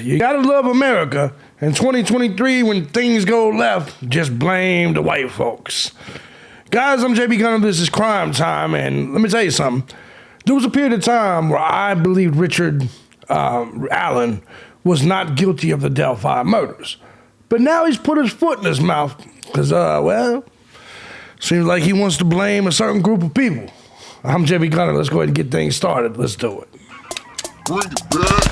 You gotta love America. In 2023, when things go left, just blame the white folks. Guys, I'm JB Gunner. This is Crime Time, and let me tell you something. There was a period of time where I believed Richard Allen was not guilty of the Delphi murders. But now he's put his foot in his mouth because, seems like he wants to blame a certain group of people. I'm JB Gunner. Let's go ahead and get things started. Let's do it. Bring it back.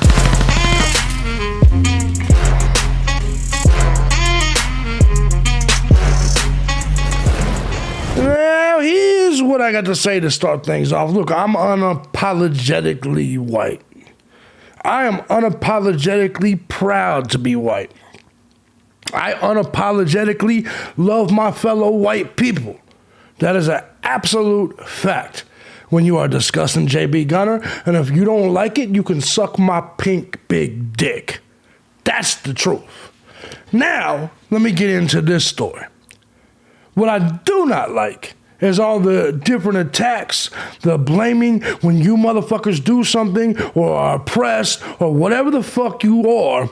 Well, here's what I got to say to start things off. Look, I'm unapologetically white. I am unapologetically proud to be white. I unapologetically love my fellow white people. That is an absolute fact when you are discussing JB Gunner. And if you don't like it, you can suck my pink big dick. That's the truth. Now, let me get into this story. What I do not like is all the different attacks, the blaming when you motherfuckers do something or are oppressed or whatever the fuck you are.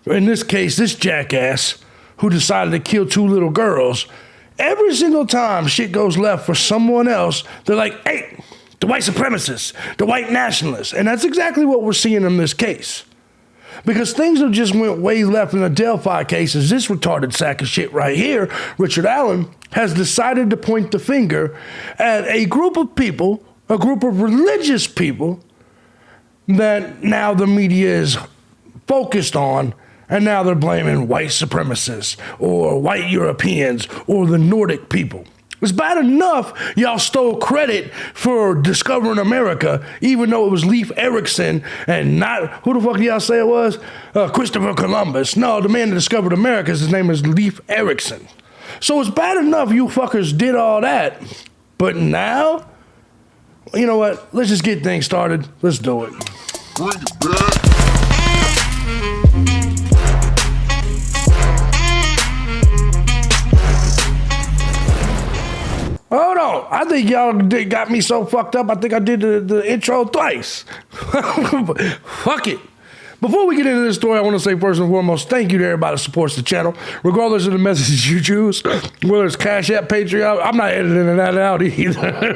In this case, this jackass who decided to kill two little girls. Every single time shit goes left for someone else, they're like, hey, the white supremacists, the white nationalists. And that's exactly what we're seeing in this case. Because things have just went way left in the Delphi case as this retarded sack of shit right here, Richard Allen, has decided to point the finger at a group of people, a group of religious people that now the media is focused on, and now they're blaming white supremacists or white Europeans or the Nordic people. It's bad enough y'all stole credit for discovering America, even though it was Leif Erikson and not, who the fuck y'all say it was? Christopher Columbus. No, the man that discovered America, his name is Leif Erikson. So it's bad enough you fuckers did all that, but now, you know what? Let's just get things started. Let's do it. Bring it back. Hold on. I think y'all got me so fucked up, I think I did the intro twice. Fuck it. Before we get into this story, I want to say first and foremost, thank you to everybody that supports the channel, regardless of the messages you choose, whether it's Cash App, Patreon. I'm not editing that out either.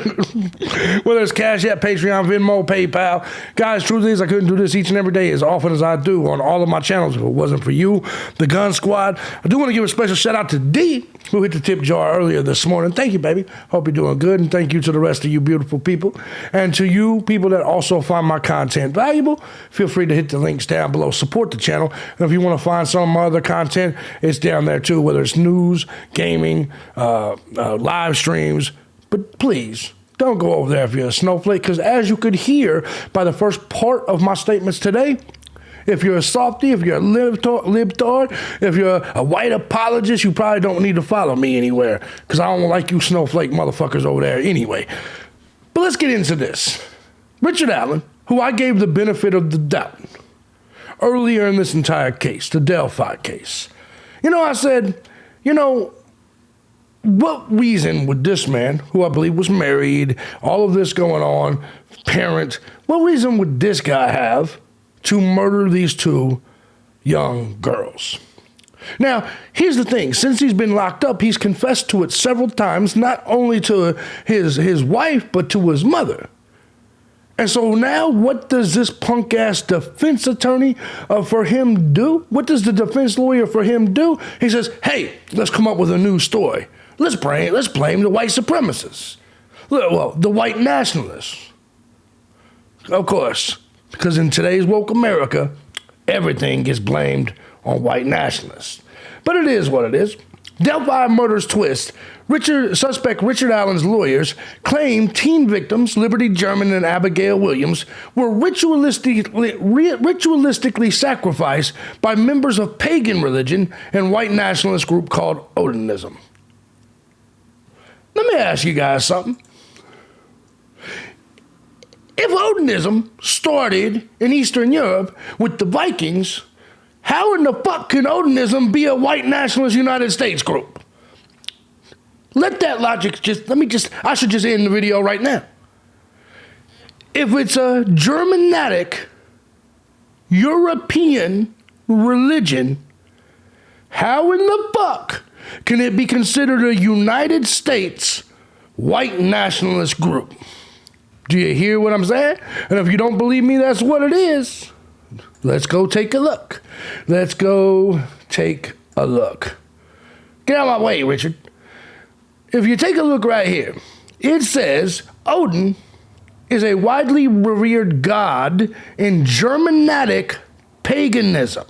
Whether it's Cash App, Patreon, Venmo, PayPal. Guys, truth is, I couldn't do this each and every day as often as I do on all of my channels if it wasn't for you, the Gun Squad. I do want to give a special shout out to D, who hit the tip jar earlier this morning. Thank you, baby. Hope you're doing good. And thank you to the rest of you beautiful people. And to you people that also find my content valuable, feel free to hit the links down below. Support the channel. And if you want to find some of my other content, it's down there too, whether it's news, gaming, live streams. But please, don't go over there if you're a snowflake, because as you could hear by the first part of my statements today, if you're a softie, if you're a libtard, if you're a white apologist, you probably don't need to follow me anywhere, because I don't like you snowflake motherfuckers over there anyway. But let's get into this. Richard Allen, who I gave the benefit of the doubt earlier in this entire case, the Delphi case. I said, what reason would this man, who I believe was married, all of this going on, parent, what reason would this guy have to murder these two young girls? Now, here's the thing. Since he's been locked up, he's confessed to it several times, not only to his wife, but to his mother. And so now what does this punk-ass defense attorney for him do? What does the defense lawyer for him do? He says, hey, let's come up with a new story. Let's blame the white supremacists. Well, the white nationalists. Of course. Because in today's woke America, everything gets blamed on white nationalists. But it is what it is. Delphi murders twist. Suspect Richard Allen's lawyers claim teen victims, Liberty German and Abigail Williams, were ritualistically sacrificed by members of pagan religion and white nationalist group called Odinism. Let me ask you guys something. If Odinism started in Eastern Europe with the Vikings, how in the fuck can Odinism be a white nationalist United States group? Let that logic I should just end the video right now. If it's a Germanic, European religion, how in the fuck can it be considered a United States white nationalist group? Do you hear what I'm saying? And if you don't believe me, that's what it is. Let's go take a look. Let's go take a look. Get out of my way, Richard. If you take a look right here, it says Odin is a widely revered god in Germanic paganism.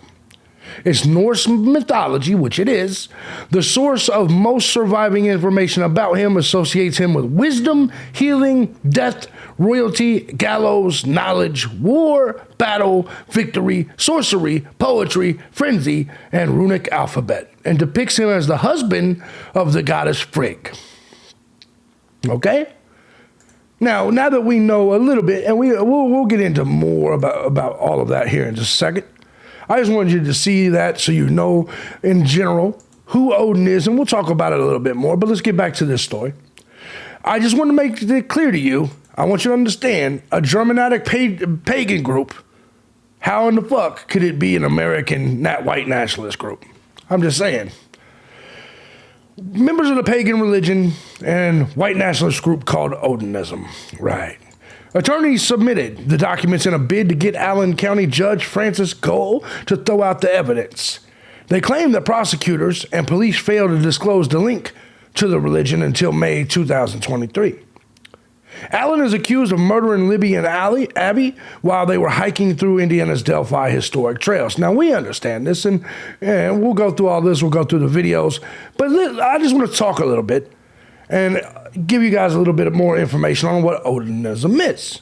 It's Norse mythology, which it is. The source of most surviving information about him associates him with wisdom, healing, death, royalty, gallows, knowledge, war, battle, victory, sorcery, poetry, frenzy, and runic alphabet, and depicts him as the husband of the goddess Frigg. Okay? Now that we know a little bit, and we'll get into more about all of that here in just a second, I just wanted you to see that so you know in general who Odin is, and we'll talk about it a little bit more, but let's get back to this story. I just want to make it clear to you, I want you to understand, a Germanic pagan group, how in the fuck could it be an American white nationalist group? I'm just saying. Members of the pagan religion and white nationalist group called Odinism. Right. Attorneys submitted the documents in a bid to get Allen County Judge Francis Cole to throw out the evidence. They claim that prosecutors and police failed to disclose the link to the religion until May 2023. Allen is accused of murdering Libby and Abby while they were hiking through Indiana's Delphi historic trails. Now, we understand this, and we'll go through all this. We'll go through the videos. But I just want to talk a little bit and give you guys a little bit more information on what Odinism is.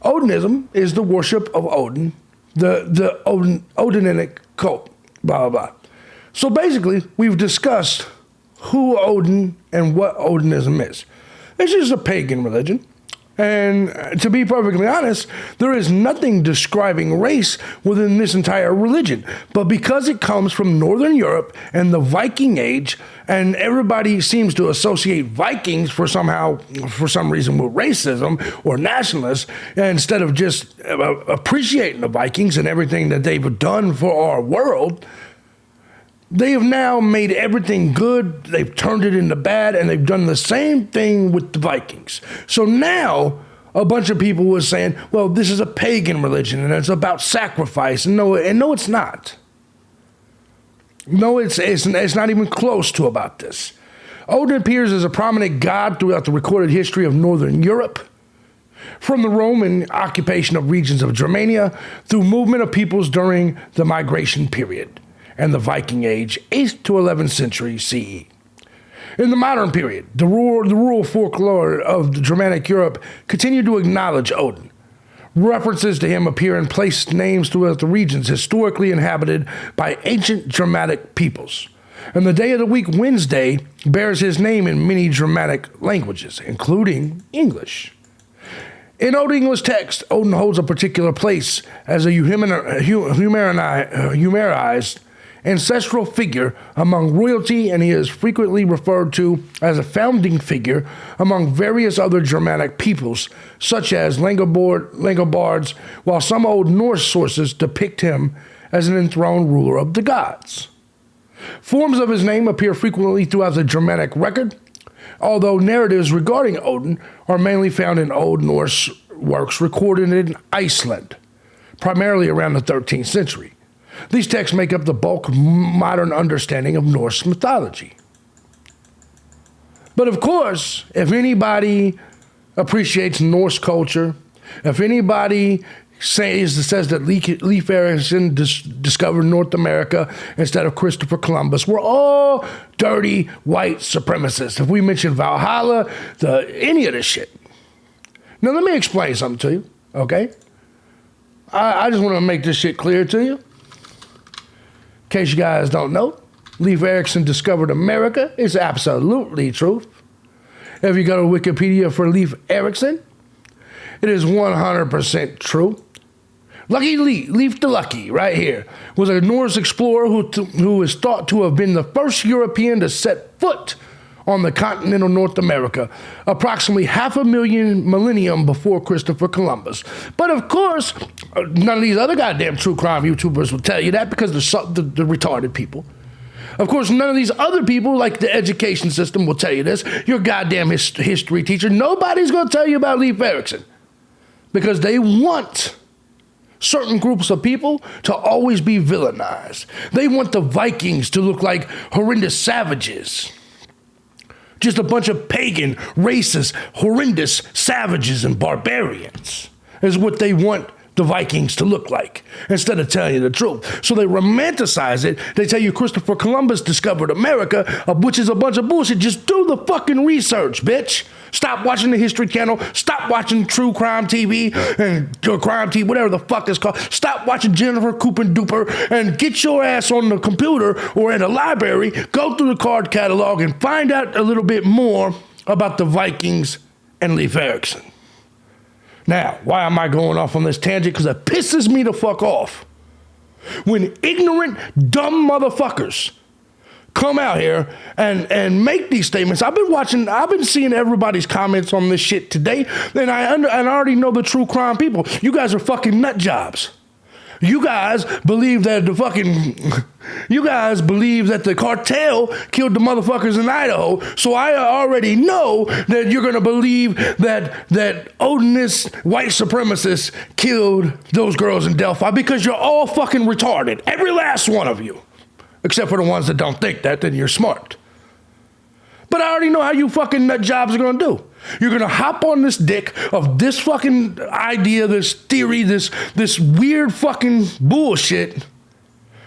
Odinism is the worship of Odin, the Odinic cult, blah, blah, blah. So basically, we've discussed who Odin and what Odinism is. It's just a pagan religion. And to be perfectly honest, there is nothing describing race within this entire religion. But because it comes from Northern Europe and the Viking Age, and everybody seems to associate Vikings for some reason with racism or nationalists, instead of just appreciating the Vikings and everything that they've done for our world, they have now made everything good, they've turned it into bad, and they've done the same thing with the Vikings. So now, a bunch of people were saying, well, this is a pagan religion, and it's about sacrifice. And no, it's not. No, it's not even close to about this. Odin appears as a prominent god throughout the recorded history of Northern Europe, from the Roman occupation of regions of Germania, through movement of peoples during the migration period, and the Viking Age, 8th to 11th century CE. In the modern period, the rural folklore of the Germanic Europe continued to acknowledge Odin. References to him appear in place names throughout the regions historically inhabited by ancient Germanic peoples. And the day of the week, Wednesday, bears his name in many Germanic languages, including English. In Old English text, Odin holds a particular place as a humanized ancestral figure among royalty, and he is frequently referred to as a founding figure among various other Germanic peoples, such as Langobards, while some Old Norse sources depict him as an enthroned ruler of the gods. Forms of his name appear frequently throughout the Germanic record, although narratives regarding Odin are mainly found in Old Norse works recorded in Iceland, primarily around the 13th century. These texts make up the bulk of modern understanding of Norse mythology. But of course, if anybody appreciates Norse culture, if anybody says that Leif Erikson discovered North America instead of Christopher Columbus, we're all dirty white supremacists. If we mention Valhalla, any of this shit. Now let me explain something to you, okay? I just want to make this shit clear to you. In case you guys don't know, Leif Erikson discovered America. It's absolutely true. If you go to Wikipedia for Leif Erikson, it is 100% true. Leif the Lucky, right here, was a Norse explorer who is thought to have been the first European to set foot on the continental North America, approximately 500,000 millennium before Christopher Columbus. But of course, none of these other goddamn true crime YouTubers will tell you that because they're retarded people. Of course, none of these other people, like the education system, will tell you this. Your goddamn history teacher. Nobody's going to tell you about Leif Erikson because they want certain groups of people to always be villainized. They want the Vikings to look like horrendous savages. Just a bunch of pagan, racist, horrendous savages and barbarians is what they want the Vikings to look like, instead of telling you the truth. So they romanticize it. They tell you Christopher Columbus discovered America, which is a bunch of bullshit. Just do the fucking research, bitch. Stop watching the History Channel. Stop watching True Crime TV and Crime TV, whatever the fuck it's called. Stop watching Jennifer Cooper Duper and get your ass on the computer or at a library, go through the card catalog and find out a little bit more about the Vikings and Leif Erikson. Now, why am I going off on this tangent? Because it pisses me the fuck off when ignorant, dumb motherfuckers come out here and make these statements. I've been seeing everybody's comments on this shit today, and I already know the true crime people. You guys are fucking nut jobs. You guys believe that the cartel killed the motherfuckers in Idaho, so I already know that you're gonna believe that Odinist white supremacists killed those girls in Delphi because you're all fucking retarded. Every last one of you. Except for the ones that don't think that, then you're smart. But I already know how you fucking nut jobs are gonna do. You're gonna hop on this dick of this fucking idea, this theory, this weird fucking bullshit.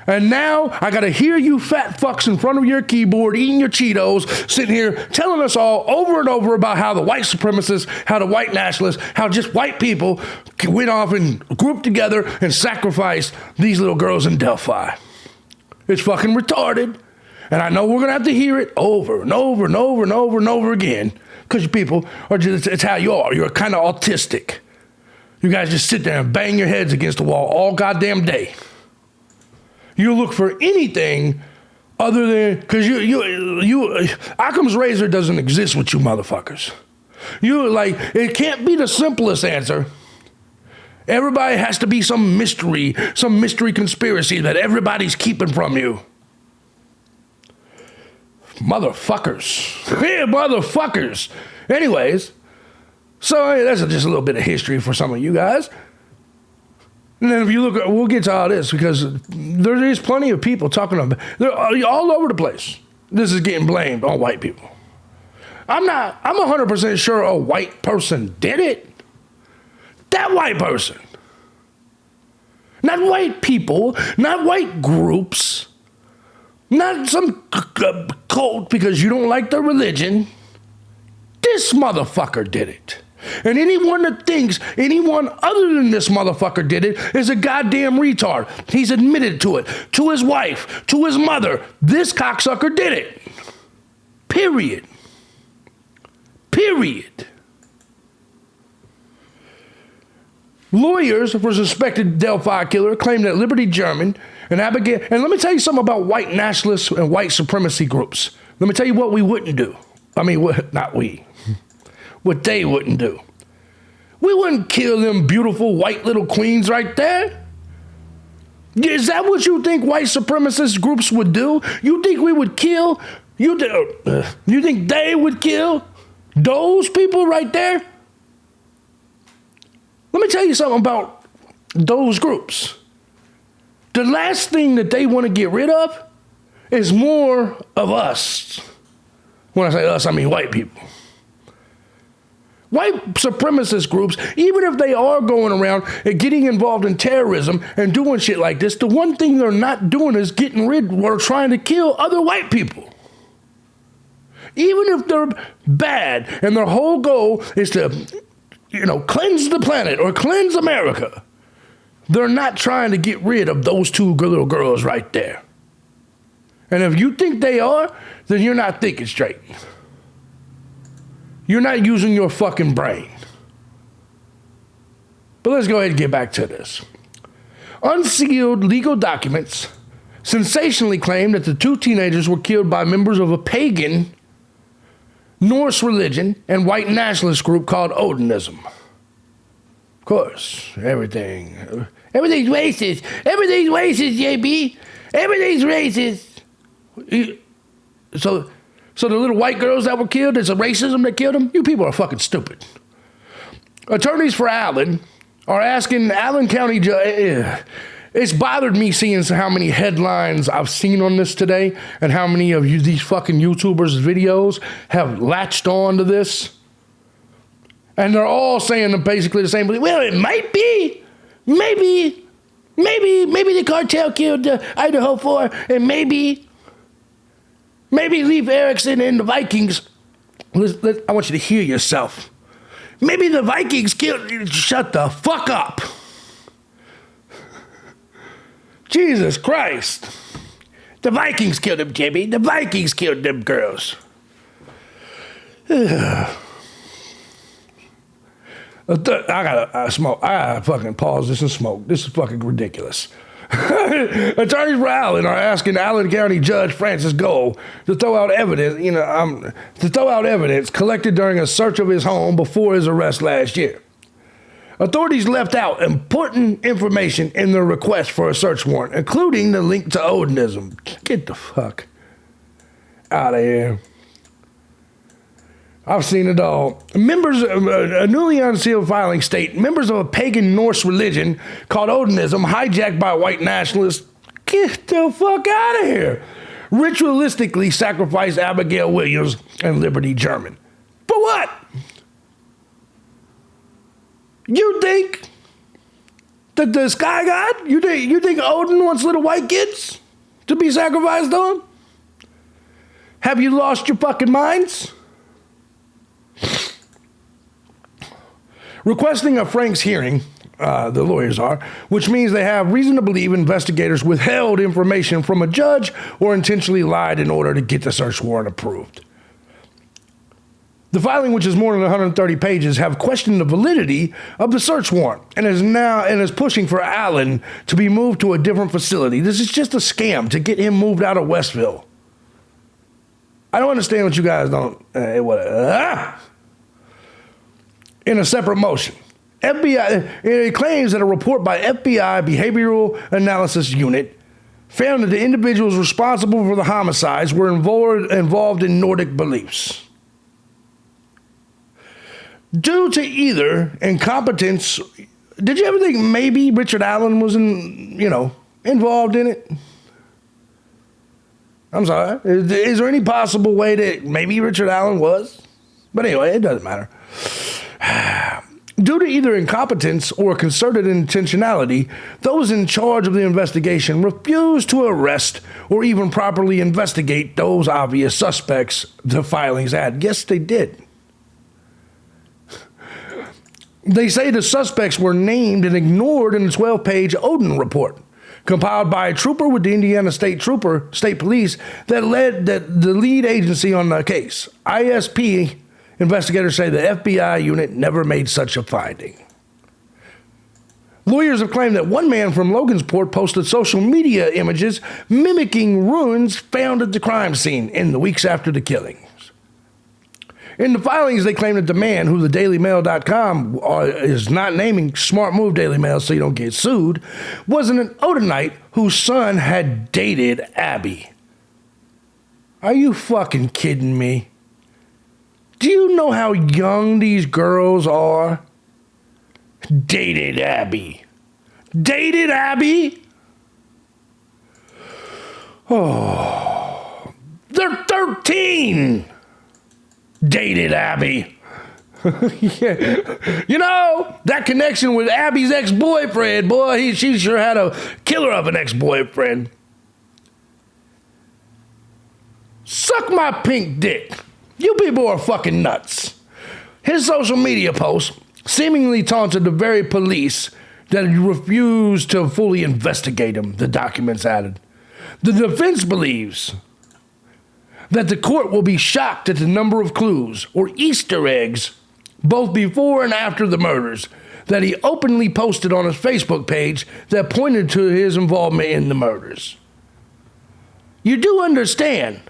And now I gotta hear you fat fucks in front of your keyboard eating your Cheetos, sitting here telling us all over and over about how the white supremacists, how the white nationalists, how just white people went off and grouped together and sacrificed these little girls in Delphi. It's fucking retarded. And I know we're going to have to hear it over and over and over and over and over again because you people are just, it's how you are. You're kind of autistic. You guys just sit there and bang your heads against the wall all goddamn day. You look for anything other than, because Occam's razor doesn't exist with you motherfuckers. It can't be the simplest answer. Everybody has to be some mystery conspiracy that everybody's keeping from you. Motherfuckers. Yeah, motherfuckers. Anyways, so that's just a little bit of history for some of you guys. And then if you look, we'll get to all this because there is plenty of people talking about, they're all over the place. This is getting blamed on white people. I'm 100% sure a white person did it. That white person. Not white people, not white groups, not some cult because you don't like their religion. This motherfucker did it. And anyone that thinks anyone other than this motherfucker did it is a goddamn retard. He's admitted to it, to his wife, to his mother. This cocksucker did it. Period. Period. Lawyers for suspected Delphi killer claim that Liberty German and Abigail, and let me tell you something about white nationalists and white supremacy groups. Let me tell you what we wouldn't do. What they wouldn't do. We wouldn't kill them beautiful white little queens right there. Is that what you think white supremacist groups would do? You think we would kill? You think they would kill those people right there? Let me tell you something about those groups. The last thing that they want to get rid of is more of us. When I say us, I mean white people. White supremacist groups, even if they are going around and getting involved in terrorism and doing shit like this, the one thing they're not doing is getting rid or trying to kill other white people. Even if they're bad and their whole goal is to, cleanse the planet or cleanse America, they're not trying to get rid of those two little girls right there. And if you think they are, then you're not thinking straight. You're not using your fucking brain. But let's go ahead and get back to this. Unsealed legal documents sensationally claim that the two teenagers were killed by members of a pagan Norse religion and white nationalist group called Odinism. Of course, everything's racist. Everything's racist, JB. Everything's racist. So the little white girls that were killed, it's a racism that killed them? You people are fucking stupid. Attorneys for Allen are asking Allen County judge. It's bothered me seeing how many headlines I've seen on this today and how many of you, these fucking YouTubers' videos have latched on to this. And they're all saying basically the same thing. Well, it might be. Maybe the cartel killed Idaho 4, and maybe Leif Erikson and the Vikings. I want you to hear yourself. Maybe the Vikings killed. Shut the fuck up. Jesus Christ. The Vikings killed them, JB. The Vikings killed them girls. I gotta smoke. I gotta fucking pause this and smoke. This is fucking ridiculous. Attorneys for Allen are asking Allen County Judge Francis Gold to throw out evidence collected during a search of his home before his arrest last year. Authorities left out important information in their request for a search warrant, including the link to Odinism. Get the fuck out of here. I've seen it all. Members of a newly unsealed filing state, members of a pagan Norse religion called Odinism, hijacked by white nationalists. Get the fuck out of here. Ritualistically sacrificed Abigail Williams and Liberty German. For what? You think that the sky god? You think Odin wants little white kids to be sacrificed on? Have you lost your fucking minds? Requesting a Frank's hearing, the lawyers are, which means they have reason to believe investigators withheld information from a judge or intentionally lied in order to get the search warrant approved. The filing, which is more than 130 pages, have questioned the validity of the search warrant and is pushing for Allen to be moved to a different facility. This is just a scam to get him moved out of Westville. I don't understand what you guys don't. In a separate motion, FBI it claims that a report by FBI Behavioral Analysis Unit found that the individuals responsible for the homicides were involved in Nordic beliefs. Due to either incompetence, did you ever think maybe Richard Allen was involved in it? I'm sorry. Is there any possible way that maybe Richard Allen was? But anyway, it doesn't matter. Due to either incompetence or concerted intentionality, those in charge of the investigation refused to arrest or even properly investigate those obvious suspects the filings had. Yes, they did. They say the suspects were named and ignored in the 12-page Odin report, compiled by a trooper with the Indiana State Police that led the lead agency on the case. ISP investigators say the FBI unit never made such a finding. Lawyers have claimed that one man from Logansport posted social media images mimicking ruins found at the crime scene in the weeks after the killings. In the filings, they claim that the man, who the DailyMail.com is not naming, smart move Daily Mail so you don't get sued, was an Odinite whose son had dated Abby. Are you fucking kidding me? Do you know how young these girls are? Dated Abby. Dated Abby? Oh, they're 13. Dated Abby. Yeah. You know, that connection with Abby's ex-boyfriend, boy, she sure had a killer of an ex-boyfriend. Suck my pink dick. You people are fucking nuts. His social media post seemingly taunted the very police that refused to fully investigate him, the documents added. The defense believes that the court will be shocked at the number of clues or Easter eggs, both before and after the murders, that he openly posted on his Facebook page that pointed to his involvement in the murders. You do understand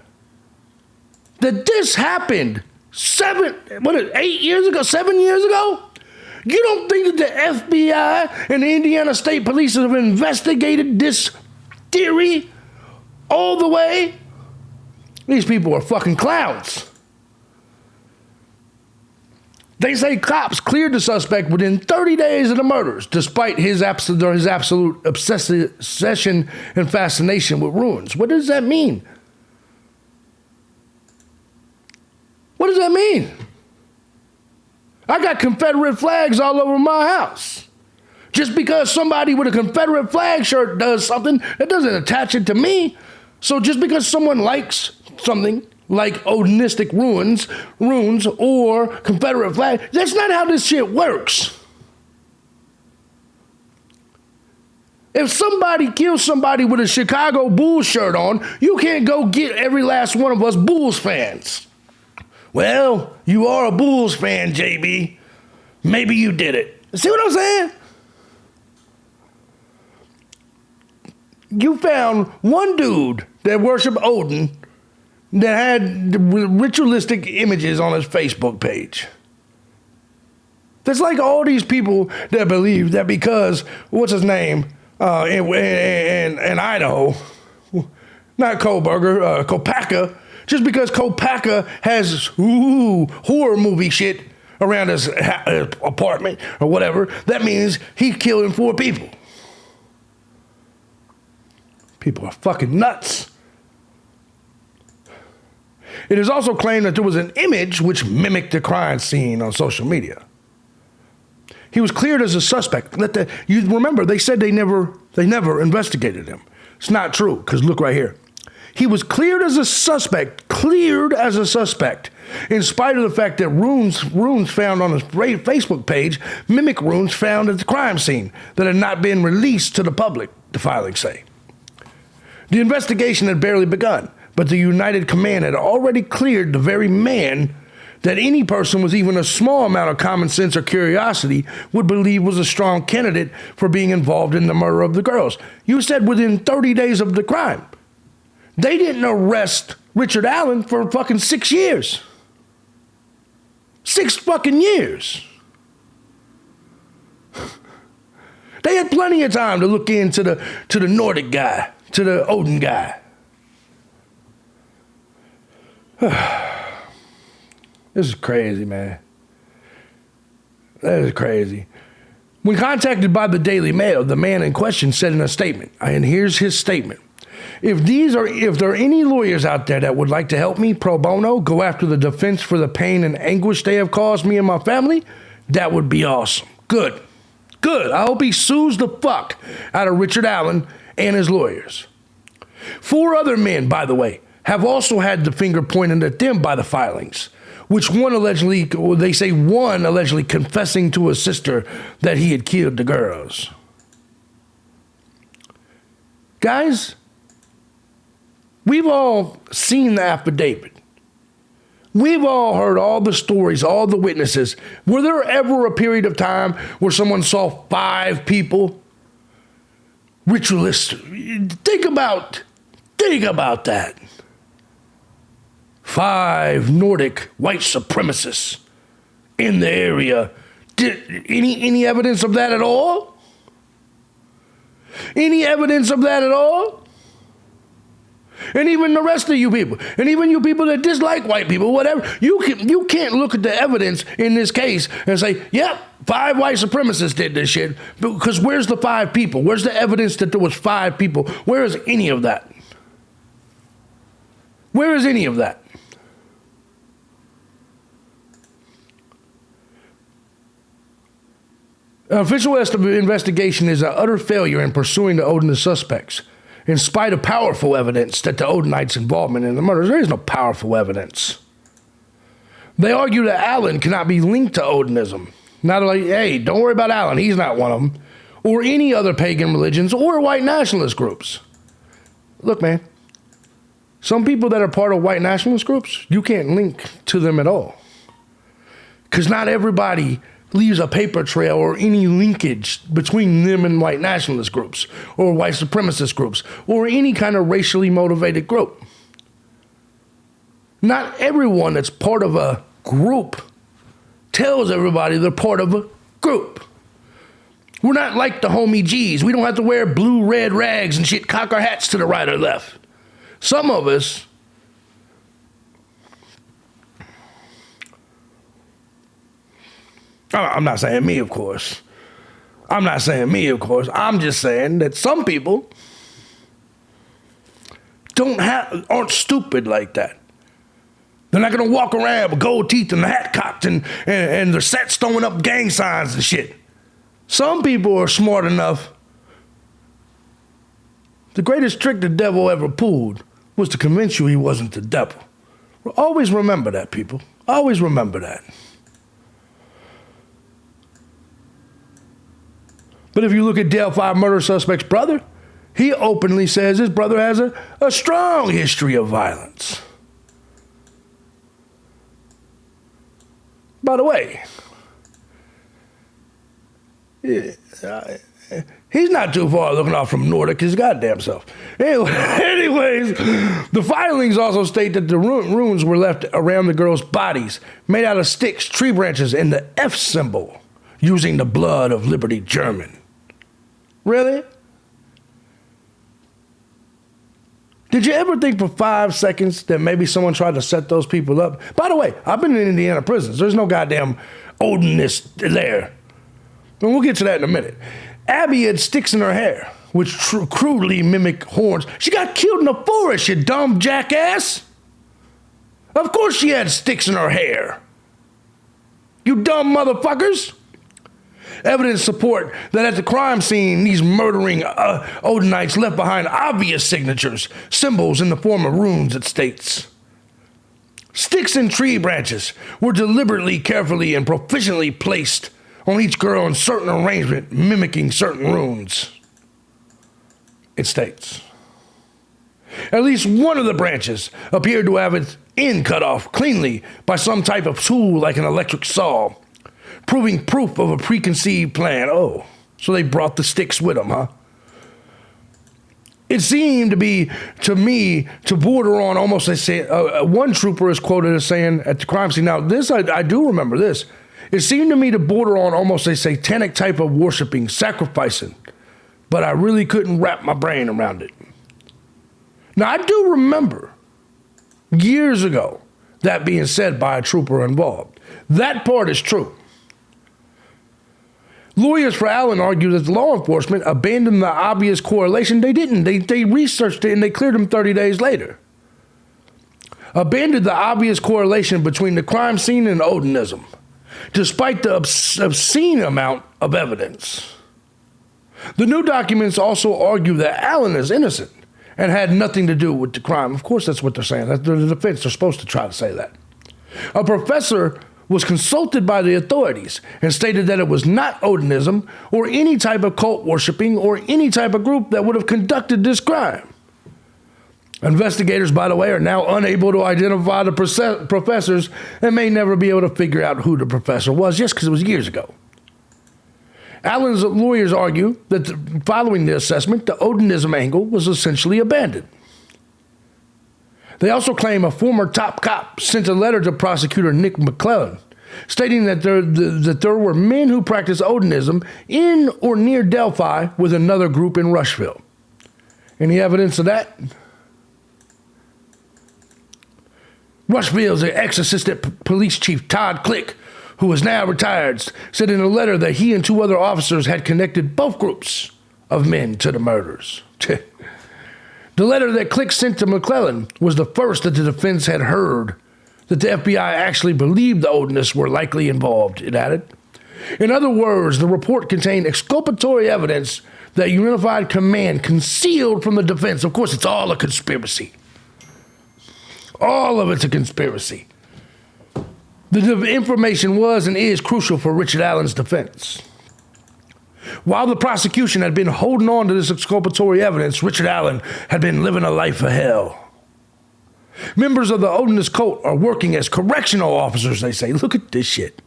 that this happened 8 years ago, 7 years ago? You don't think that the FBI and the Indiana State Police have investigated this theory all the way? These people are fucking clowns. They say cops cleared the suspect within 30 days of the murders, despite his absolute obsession and fascination with ruins. What does that mean? What does that mean? I got Confederate flags all over my house. Just because somebody with a Confederate flag shirt does something, that doesn't attach it to me. So just because someone likes something like Odinistic runes, or Confederate flag, that's not how this shit works. If somebody kills somebody with a Chicago Bulls shirt on, you can't go get every last one of us Bulls fans. Well, you are a Bulls fan, JB. Maybe you did it. See what I'm saying? You found one dude that worshiped Odin that had ritualistic images on his Facebook page. That's like all these people that believe that because, what's his name, in Idaho, not Kohlberger, Kopaka, just because Kopaka has horror movie shit around his apartment or whatever, that means he's killing 4 people. People are fucking nuts. It is also claimed that there was an image which mimicked the crime scene on social media. He was cleared as a suspect. You remember, they said they never investigated him. It's not true, because look right here. He was cleared as a suspect, in spite of the fact that runes found on his Facebook page mimic runes found at the crime scene that had not been released to the public, the filings say. The investigation had barely begun, but the United Command had already cleared the very man that any person with even a small amount of common sense or curiosity would believe was a strong candidate for being involved in the murder of the girls. You said within 30 days of the crime. They didn't arrest Richard Allen for fucking 6 years. 6 fucking years. They had plenty of time to look into the Nordic guy, to the Odin guy. This is crazy, man. That is crazy. When contacted by the Daily Mail, the man in question said in a statement, and here's his statement. If there are any lawyers out there that would like to help me pro bono, go after the defense for the pain and anguish they have caused me and my family, that would be awesome. Good. I hope he sues the fuck out of Richard Allen and his lawyers. 4 other men, by the way, have also had the finger pointed at them by the filings, which one allegedly confessing to his sister that he had killed the girls. Guys, we've all seen the affidavit. We've all heard all the stories, all the witnesses. Were there ever a period of time where someone saw 5 people? Ritualists. Think about that. 5 Nordic white supremacists in the area. Any evidence of that at all? Any evidence of that at all? And even the rest of you people, and even you people that dislike white people, whatever, you can't look at the evidence in this case and say, yep, 5 white supremacists did this shit, because where's the 5 people? Where's the evidence that there was 5 people? Where is any of that? Where is any of that? An official investigation is an utter failure in pursuing the Odinist suspects. In spite of powerful evidence that the Odinites' involvement in the murders, there is no powerful evidence. They argue that Allen cannot be linked to Odinism. Not like, hey, don't worry about Allen, he's not one of them. Or any other pagan religions or white nationalist groups. Look, man, some people that are part of white nationalist groups, you can't link to them at all. Because not everybody leaves a paper trail or any linkage between them and white nationalist groups or white supremacist groups or any kind of racially motivated group. Not everyone that's part of a group tells everybody they're part of a group. We're not like the homie G's. We don't have to wear blue, red rags and shit, cock our hats to the right or left. Some of us, I'm not saying me, of course. I'm just saying that some people aren't stupid like that. They're not gonna walk around with gold teeth and the hat cocked and their sets throwing up gang signs and shit. Some people are smart enough. The greatest trick the devil ever pulled was to convince you he wasn't the devil. Always remember that, people. Always remember that. But if you look at DELPHI murder suspect's brother, he openly says his brother has a strong history of violence. By the way, he's not too far looking off from Nordic, his goddamn self. Anyways, the filings also state that the runes were left around the girls' bodies, made out of sticks, tree branches, and the F symbol, using the blood of Liberty German. Really? Did you ever think for 5 seconds that maybe someone tried to set those people up? By the way, I've been in Indiana prisons. There's no goddamn Odinist there. And we'll get to that in a minute. Abby had sticks in her hair, which crudely mimic horns. She got killed in the forest, you dumb jackass. Of course she had sticks in her hair. You dumb motherfuckers. Evidence support that at the crime scene, these murdering Odinites left behind obvious signatures, symbols in the form of runes, it states. Sticks and tree branches were deliberately, carefully, and proficiently placed on each girl in certain arrangement, mimicking certain runes, it states. At least one of the branches appeared to have its end cut off cleanly by some type of tool like an electric saw, proving proof of a preconceived plan. Oh, so they brought the sticks with them, huh? It seemed to me to border on almost, they say, one trooper is quoted as saying at the crime scene. Now, this, I do remember this. It seemed to me to border on almost a satanic type of worshiping, sacrificing, but I really couldn't wrap my brain around it. Now, I do remember years ago that being said by a trooper involved. That part is true. Lawyers for Allen argue that law enforcement abandoned the obvious correlation. They didn't. They researched it and they cleared him 30 days later. Abandoned the obvious correlation between the crime scene and Odinism, despite the obscene amount of evidence. The new documents also argue that Allen is innocent and had nothing to do with the crime. Of course, that's what they're saying. That's the defense. They're supposed to try to say that. A professor was consulted by the authorities and stated that it was not Odinism or any type of cult worshiping or any type of group that would have conducted this crime. Investigators, by the way, are now unable to identify the professors and may never be able to figure out who the professor was, just because it was years ago. Allen's lawyers argue that following the assessment, the Odinism angle was essentially abandoned. They also claim a former top cop sent a letter to prosecutor Nick McClellan, stating that there were men who practiced Odinism in or near Delphi with another group in Rushville. Any evidence of that? Rushville's ex-assistant police chief Todd Click, who is now retired, said in a letter that he and 2 other officers had connected both groups of men to the murders. The letter that Click sent to McClellan was the first that the defense had heard that the FBI actually believed the Odinists were likely involved, it added. In other words, the report contained exculpatory evidence that Unified Command concealed from the defense. Of course, it's all a conspiracy. All of it's a conspiracy. The information was and is crucial for Richard Allen's defense. While the prosecution had been holding on to this exculpatory evidence, Richard Allen had been living a life of hell. Members of the Odinist cult are working as correctional officers, they say. Look at this shit.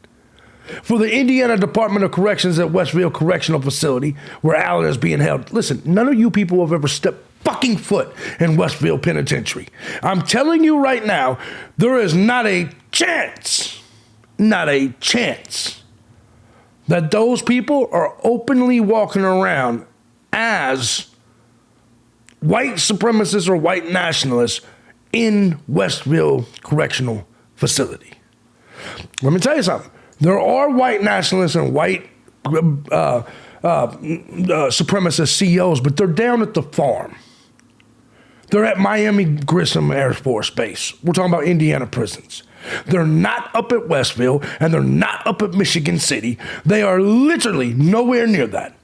For the Indiana Department of Corrections at Westville Correctional Facility, where Allen is being held. Listen, none of you people have ever stepped fucking foot in Westville Penitentiary. I'm telling you right now, there is not a chance not a chance that those people are openly walking around as white supremacists or white nationalists in Westville Correctional Facility. Let me tell you something. There are white nationalists and white supremacist CEOs, but they're down at the farm. They're at Miami Grissom Air Force Base. We're talking about Indiana prisons. They're not up at Westville, and they're not up at Michigan City. They are literally nowhere near that.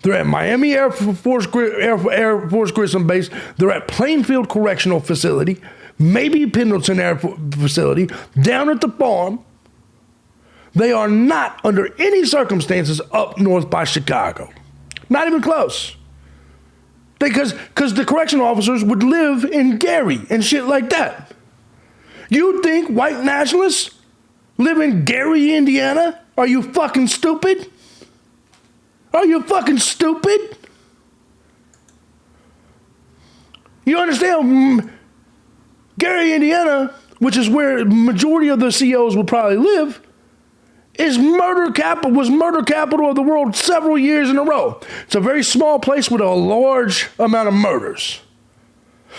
They're at Miami Air Force Grissom Base. They're at Plainfield Correctional Facility, maybe Pendleton Air Facility, down at the farm. They are not, under any circumstances, up north by Chicago. Not even close. Because the correctional officers would live in Gary and shit like that. You think white nationalists live in Gary, Indiana? Are you fucking stupid? Are you fucking stupid? You understand? Gary, Indiana, which is where the majority of the CEOs will probably live, was murder capital of the world several years in a row. It's a very small place with a large amount of murders.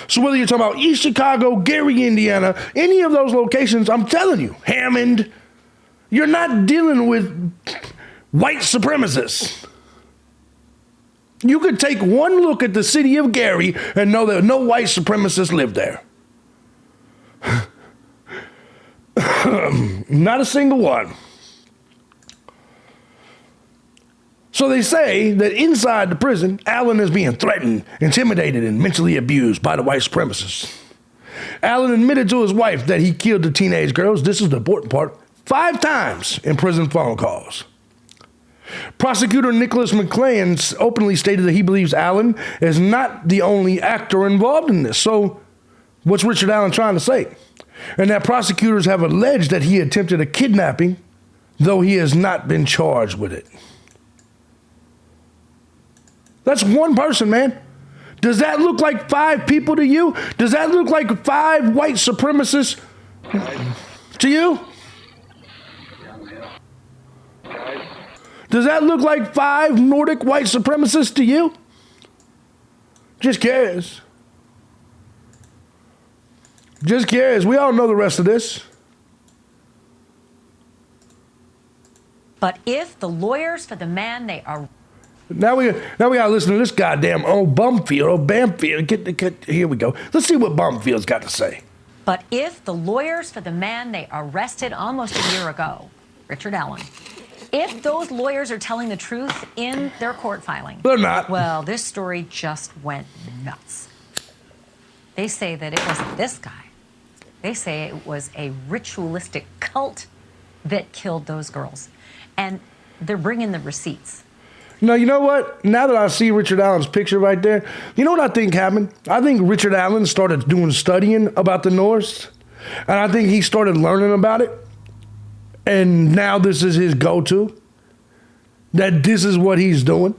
So whether you're talking about East Chicago, Gary, Indiana, any of those locations, I'm telling you, Hammond, you're not dealing with white supremacists. You could take one look at the city of Gary and know that no white supremacists live there. Not a single one. So they say that inside the prison, Allen is being threatened, intimidated, and mentally abused by the white supremacists. Allen admitted to his wife that he killed the teenage girls, this is the important part, 5 times in prison phone calls. Prosecutor Nicholas McClain openly stated that he believes Allen is not the only actor involved in this. So what's Richard Allen trying to say? And that prosecutors have alleged that he attempted a kidnapping, though he has not been charged with it. That's one person, man. Does that look like 5 people to you? Does that look like 5 white supremacists to you? Does that look like 5 Nordic white supremacists to you? Just curious. Just curious. We all know the rest of this. But if the lawyers for the man they are... Now we gotta listen to this goddamn old Bamfield. Here we go. Let's see what Bumfield's got to say. But if the lawyers for the man they arrested almost a year ago, Richard Allen, if those lawyers are telling the truth in their court filing... They're not. Well, this story just went nuts. They say that it wasn't this guy. They say it was a ritualistic cult that killed those girls. And they're bringing the receipts. No, you know what? Now that I see Richard Allen's picture right there, you know what I think happened? I think Richard Allen started doing studying about the Norse, and I think he started learning about it, and now this is his go-to, that this is what he's doing.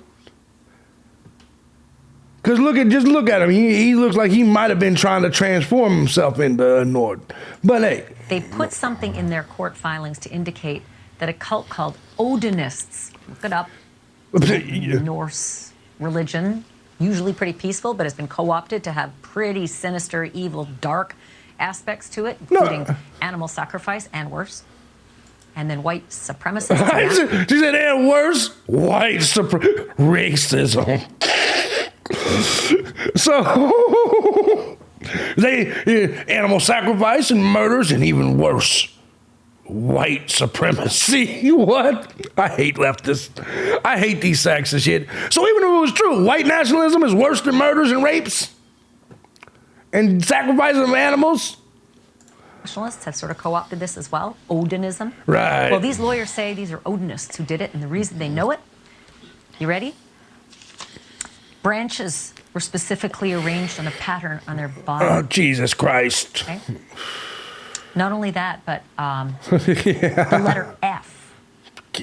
Because just look at him. He looks like he might have been trying to transform himself into a Nord. But hey. They put something in their court filings to indicate that a cult called Odinists, look it up, Norse religion, usually pretty peaceful, but has been co-opted to have pretty sinister, evil, dark aspects to it, including animal sacrifice and worse. And then white supremacists. She said, and worse, white racism. So, animal sacrifice and murders, and even worse, white supremacy. What? I hate leftists. I hate these sacks of shit. So even if it was true, white nationalism is worse than murders and rapes and sacrifices of animals. Nationalists have sort of co-opted this as well, Odinism. Right. Well, these lawyers say these are Odinists who did it, and the reason they know it, you ready? Branches were specifically arranged on a pattern on their body. Oh, Jesus Christ. Okay? Not only that, but the letter F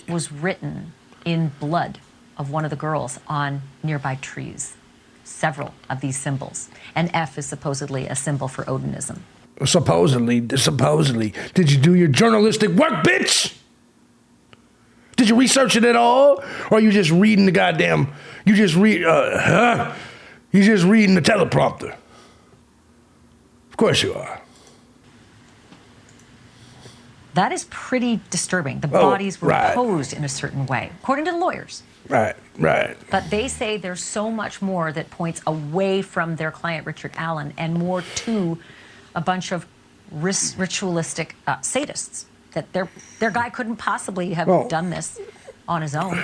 was written in blood of one of the girls on nearby trees. Several of these symbols. And F is supposedly a symbol for Odinism. Supposedly. Did you do your journalistic work, bitch? Did you research it at all? Or are you just reading the goddamn, you just reading the teleprompter? Of course you are. That is pretty disturbing. The bodies were posed in a certain way, according to the lawyers. Right. But they say there's so much more that points away from their client, Richard Allen, and more to a bunch of ritualistic sadists, that their guy couldn't possibly have done this on his own.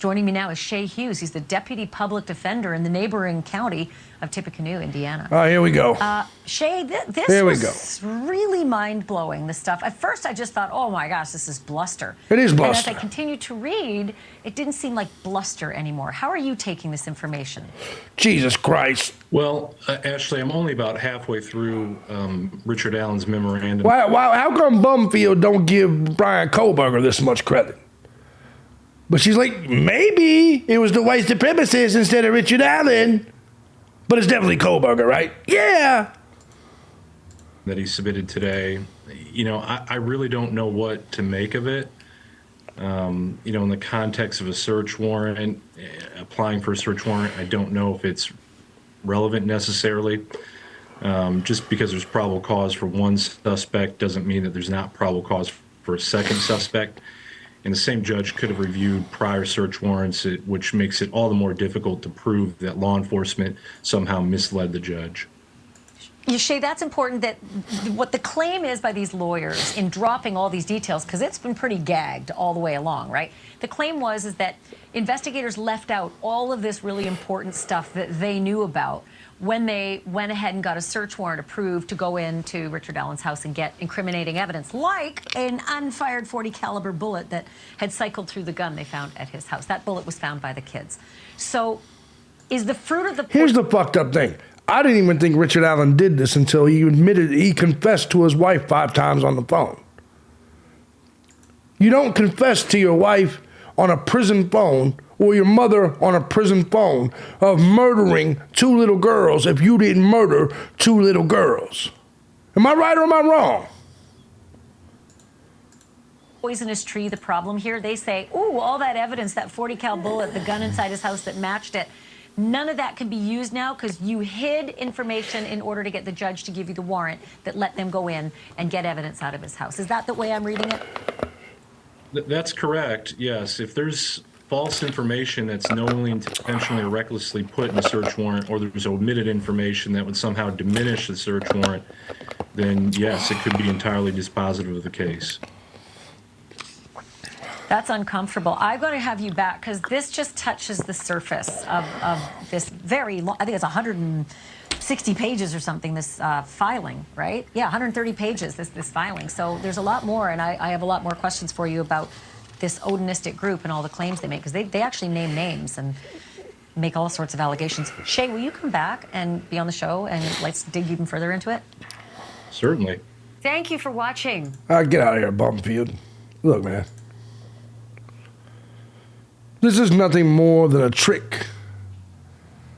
Joining me now is Shay Hughes. He's the deputy public defender in the neighboring county of Tippecanoe, Indiana. Oh, here we go. Shay, this was really mind-blowing, this stuff. At first, I just thought, oh my gosh, this is bluster. It is bluster. And as I continued to read, it didn't seem like bluster anymore. How are you taking this information? Jesus Christ. Well, Ashley, I'm only about halfway through Richard Allen's memorandum. How come Bumfield don't give Brian Kohlberger this much credit? But she's like, maybe it was the white supremacist instead of Richard Allen. But it's definitely Kohlberger, right? Yeah. That he submitted today. You know, I really don't know what to make of it. You know, in the context of a search warrant, applying for a search warrant, I don't know if it's relevant necessarily. Just because there's probable cause for one suspect doesn't mean that there's not probable cause for a second suspect. And the same judge could have reviewed prior search warrants, which makes it all the more difficult to prove that law enforcement somehow misled the judge. Shay, that's important, that what the claim is by these lawyers in dropping all these details, because it's been pretty gagged all the way along, right? The claim is that investigators left out all of this really important stuff that they knew about when they went ahead and got a search warrant approved to go into Richard Allen's house and get incriminating evidence, like an unfired .40 caliber bullet that had cycled through the gun they found at his house. That bullet was found by the kids. So is the fruit of the... Here's the fucked up thing. I didn't even think Richard Allen did this until he confessed to his wife 5 times on the phone. You don't confess to your wife on a prison phone or your mother on a prison phone of murdering 2 little girls if you didn't murder 2 little girls. Am I right or am I wrong? Poisonous tree, the problem here. They say, ooh, all that evidence, that .40 cal bullet, the gun inside his house that matched it, none of that can be used now because you hid information in order to get the judge to give you the warrant that let them go in and get evidence out of his house. Is that the way I'm reading it? That's correct, yes. If there's false information that's knowingly, intentionally, or recklessly put in a search warrant, or there's omitted information that would somehow diminish the search warrant, then yes, it could be entirely dispositive of the case. That's uncomfortable. I'm going to have you back because this just touches the surface of this very long, I think it's 160 pages or something, this filing, right? Yeah, 130 pages, this filing. So there's a lot more, and I have a lot more questions for you about this Odinistic group and all the claims they make, because they actually name names and make all sorts of allegations. Shay, will you come back and be on the show and let's dig even further into it? Certainly. Thank you for watching. Get out of here, Bumfield. Look, man. This is nothing more than a trick.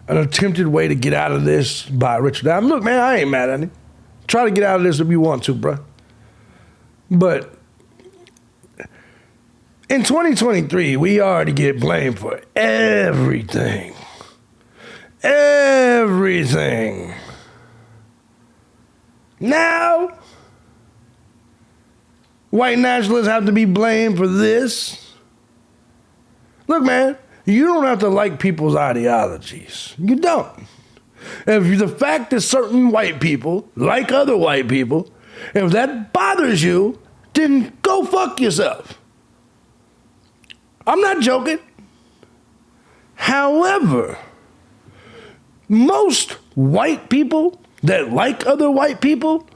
An attempted way to get out of this by Richard Allen. Look, man, I ain't mad at him. Try to get out of this if you want to, bruh. But in 2023, we already get blamed for everything. Everything. Now, white nationalists have to be blamed for this. Look, man, you don't have to like people's ideologies. You don't. If the fact that certain white people like other white people, if that bothers you, then go fuck yourself. I'm not joking. However, most white people that like other white people,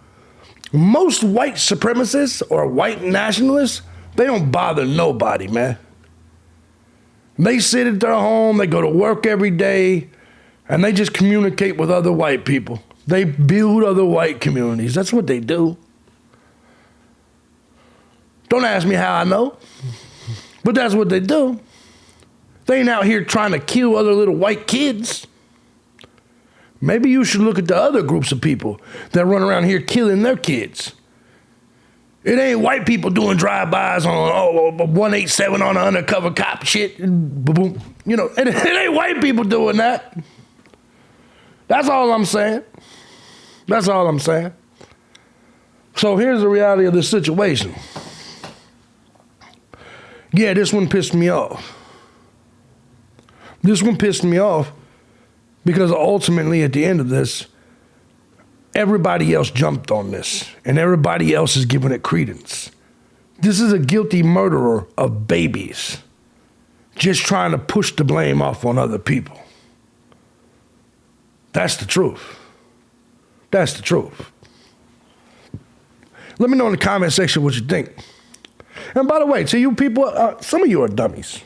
most white supremacists or white nationalists, they don't bother nobody, man. They sit at their home, they go to work every day, and they just communicate with other white people. They build other white communities. That's what they do. Don't ask me how I know, but that's what they do. They ain't out here trying to kill other little white kids. Maybe you should look at the other groups of people that run around here killing their kids. It ain't white people doing drive-bys on 187 on an undercover cop shit. Boom. You know, it ain't white people doing that. That's all I'm saying. That's all I'm saying. So here's the reality of this situation. Yeah, this one pissed me off. This one pissed me off because ultimately at the end of this, everybody else jumped on this and everybody else is giving it credence. This is a guilty murderer of babies just trying to push the blame off on other people. That's the truth. That's the truth. Let me know in the comment section what you think. And by the way, to you people, some of you are dummies.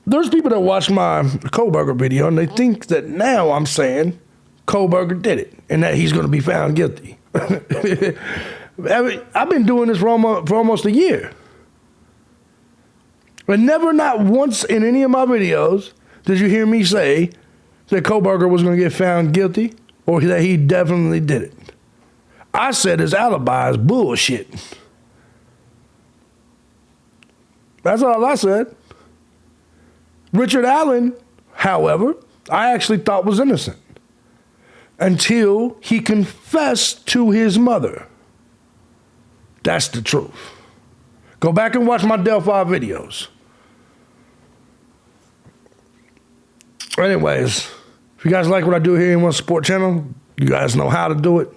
There's people that watch my Kohlberger video and they think that now I'm saying Kohlberger did it and that he's going to be found guilty. I've been doing this for almost a year. And never, not once in any of my videos did you hear me say that Kohlberger was going to get found guilty or that he definitely did it. I said his alibi is bullshit. That's all I said. Richard Allen, however, I actually thought was innocent until he confessed to his mother. That's the truth. Go back and watch my DELPHI videos. Anyways, if you guys like what I do here in One Support Channel, you guys know how to do it.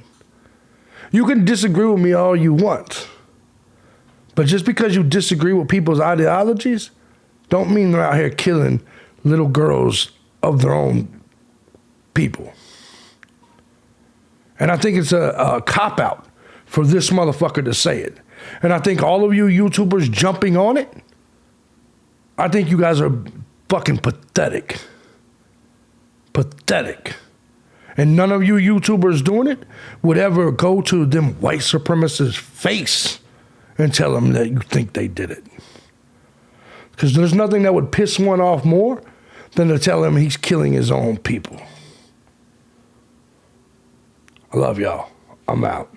You can disagree with me all you want. But just because you disagree with people's ideologies, don't mean they're out here killing little girls of their own people. And I think it's a cop-out for this motherfucker to say it. And I think all of you YouTubers jumping on it, I think you guys are fucking pathetic. Pathetic. And none of you YouTubers doing it would ever go to them white supremacists' face and tell them that you think they did it. Because there's nothing that would piss one off more than to tell him he's killing his own people. I love y'all. I'm out.